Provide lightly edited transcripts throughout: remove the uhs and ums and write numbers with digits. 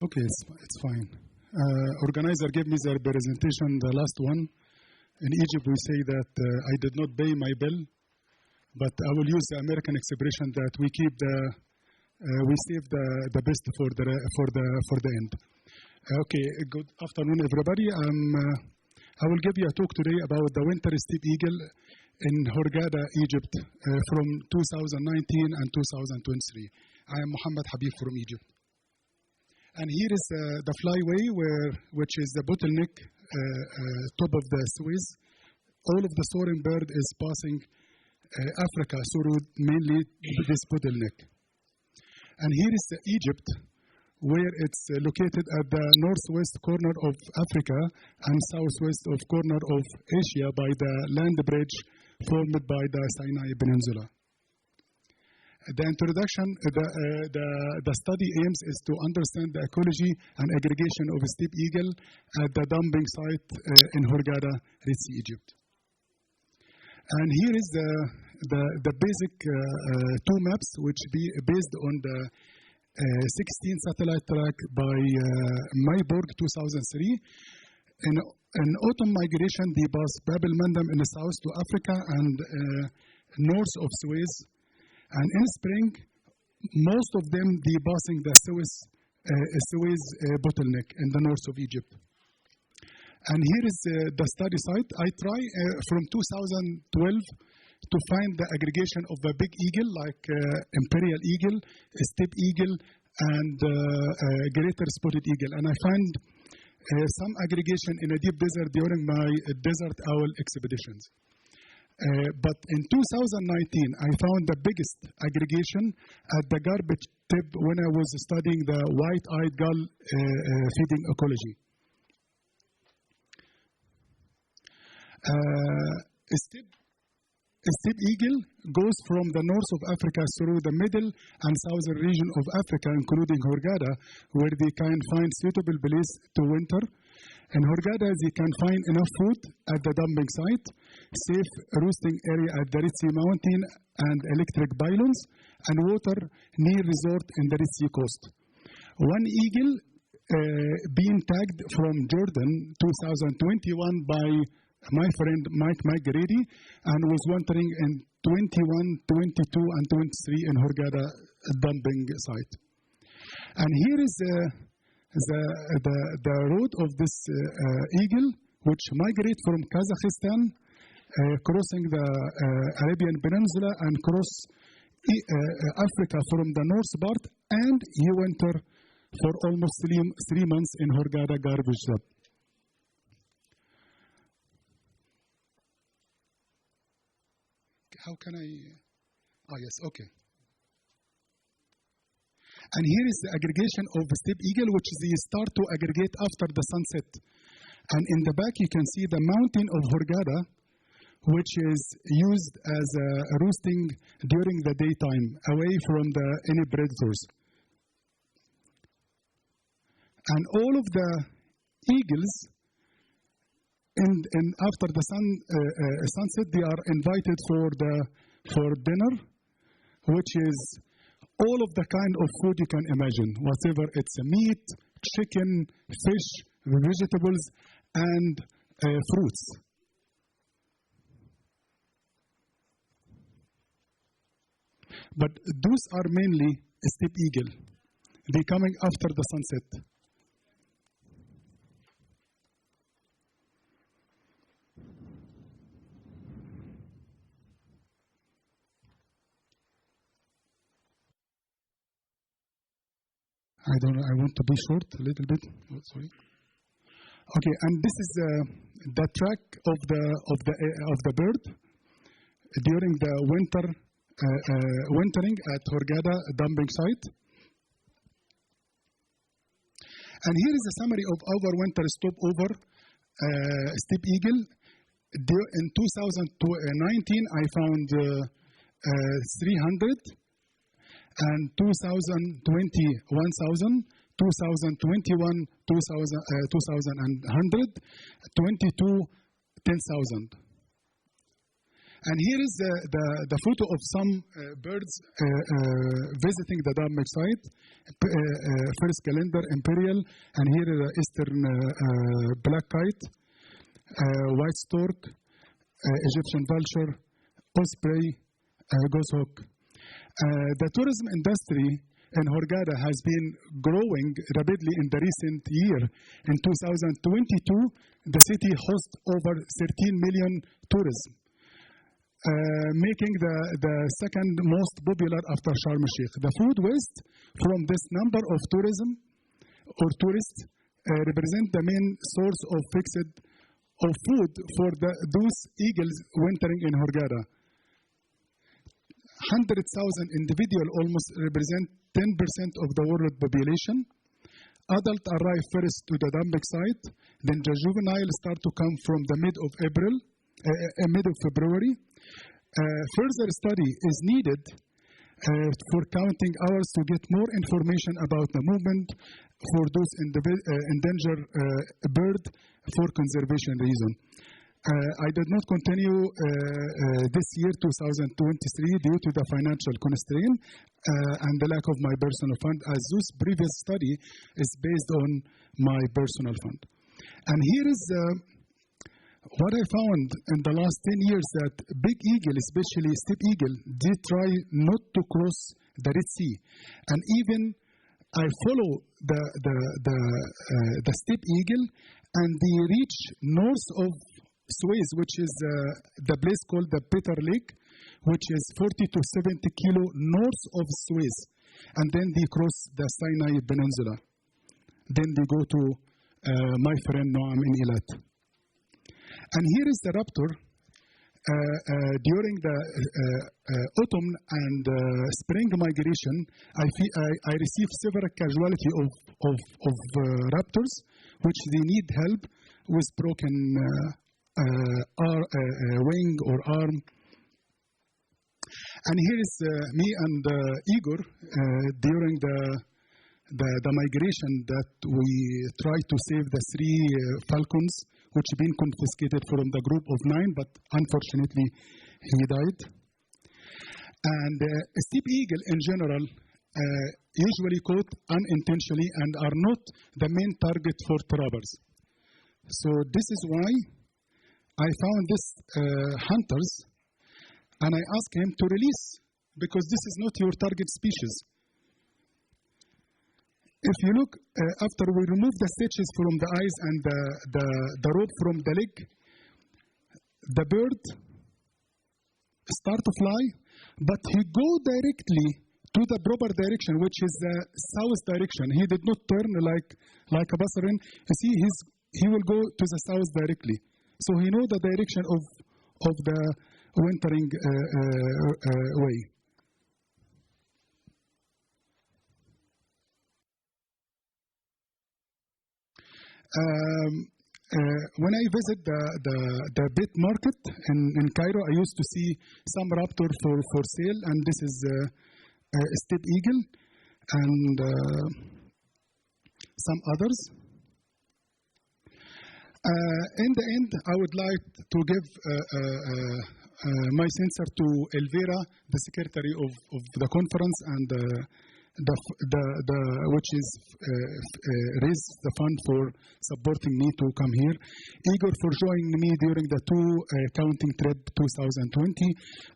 Okay, it's fine. Organizer gave me their presentation, the last one. In Egypt, we say that I did not pay my bill, but I will use the American expression that we keep we save the best for the end. Okay, good afternoon, everybody. I will give you a talk today about the winter Steppe Eagle in Hurghada, Egypt, from 2019 and 2023. I am Mohammed Habib from Egypt. And here is the flyway, which is the bottleneck top of the Suez. All of the soaring bird is passing Africa through mainly this bottleneck. And here is Egypt, where it's located at the northwest corner of Africa and southwest of corner of Asia by the land bridge formed by the Sinai Peninsula. The introduction, the study aims is to understand the ecology and aggregation of Steppe Eagle at the dumping site in Hurghada, Red Sea, Egypt. And here is the basic two maps, which be based on the 16 satellite track by Mayborg 2003. In autumn migration, they pass Bab el-Mandeb in the south to Africa and north of Suez. And in spring, most of them they passing the Suez bottleneck in the north of Egypt. And here is the study site. I try from 2012 to find the aggregation of the big eagle like imperial eagle, steppe eagle, and greater spotted eagle. And I find some aggregation in a deep desert during my desert owl expeditions. But in 2019, I found the biggest aggregation at the garbage tip when I was studying the white-eyed gull feeding ecology. Steppe Eagle goes from the north of Africa through the middle and southern region of Africa, including Hurghada, where they can find suitable place to winter. In Hurghada, they can find enough food at the dumping site, safe roosting area at the Red Sea Mountain and electric pylons, and water near resort in the Red Sea coast. One eagle being tagged from Jordan 2021 by my friend Mike Grady and was wintering in 21, 22, and 23 in Hurghada dumping site. And here is the road of this eagle, which migrates from Kazakhstan, crossing the Arabian Peninsula and cross Africa from the north part, and he winter for almost 3 months in Hurghada garbage dump. How can I? Oh, yes, okay. And here is the aggregation of the Steppe Eagle, which they start to aggregate after the sunset. And in the back, you can see the mountain of Hurghada, which is used as a roosting during the daytime, away from any predators. And all of the eagles, after the sunset, they are invited for dinner, which is all of the kind of food you can imagine, whatever it's meat, chicken, fish, vegetables, and fruits. But those are mainly Steppe Eagle. They're coming after the sunset. I want to be short a little bit. Oh, sorry. Okay, and this is the track of the bird during the wintering at Hurghada dumping site. And here is a summary of our winter stopover Steppe Eagle. In 2019, I found 300. And 2020, 1,000, 2021, 2,100, 22, 10,000. And here is the photo of some birds visiting the dumping site. First calendar, imperial, and here is the eastern black kite, white stork, Egyptian vulture, osprey, goshawk. The tourism industry in Hurghada has been growing rapidly in the recent year. In 2022, the city hosts over 13 million tourists, making the second most popular after Sharm el-Sheikh. The food waste from this number of tourism or tourists represent the main source of food for those eagles wintering in Hurghada. 100,000 individuals almost represent 10% of the world population. Adults arrive first to the dumping site, then the juvenile start to come from the mid of February. Further study is needed for counting hours to get more information about the movement for those endangered birds for conservation reasons. I did not continue this year, 2023, due to the financial constraint and the lack of my personal fund, as this previous study is based on my personal fund. And here is what I found in the last 10 years, that big eagle, especially steppe eagle, they try not to cross the Red Sea. And even I follow the steppe eagle, and they reach north of Suez, which is the place called the Peter Lake, which is 40 to 70 kilo north of Suez. And then they cross the Sinai Peninsula. Then they go to my friend Noam in Eilat. And here is the raptor. During the autumn and spring migration, I received several casualties of raptors, which they need help with broken wing or arm. And here is me and Igor during the migration that we tried to save the 3 falcons, which have been confiscated from the group of 9, but unfortunately he died. And steppe eagle in general usually caught unintentionally and are not the main target for trappers. So this is why I found this hunters, and I asked him to release, because this is not your target species. If you look, after we remove the stitches from the eyes and the rope from the leg, the bird start to fly, but he go directly to the proper direction, which is the south direction. He did not turn like a basarin. You see, he will go to the south directly. So he knows the direction of the wintering way. When I visit the bit market in Cairo, I used to see some raptor for sale, and this is a steppe eagle and some others. In the end, I would like to give my answer to Elvira, the secretary of the conference, and which is raised the fund for supporting me to come here. Igor for joining me during the 2 counting trip 2020.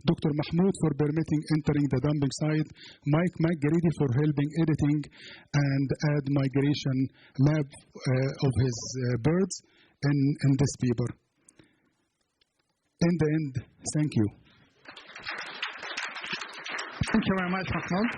Dr. Mahmoud for permitting entering the dumping site. Mike McGrady for helping editing and add migration map of his birds in this paper. In the end, thank you. Thank you very much, Mahmoud.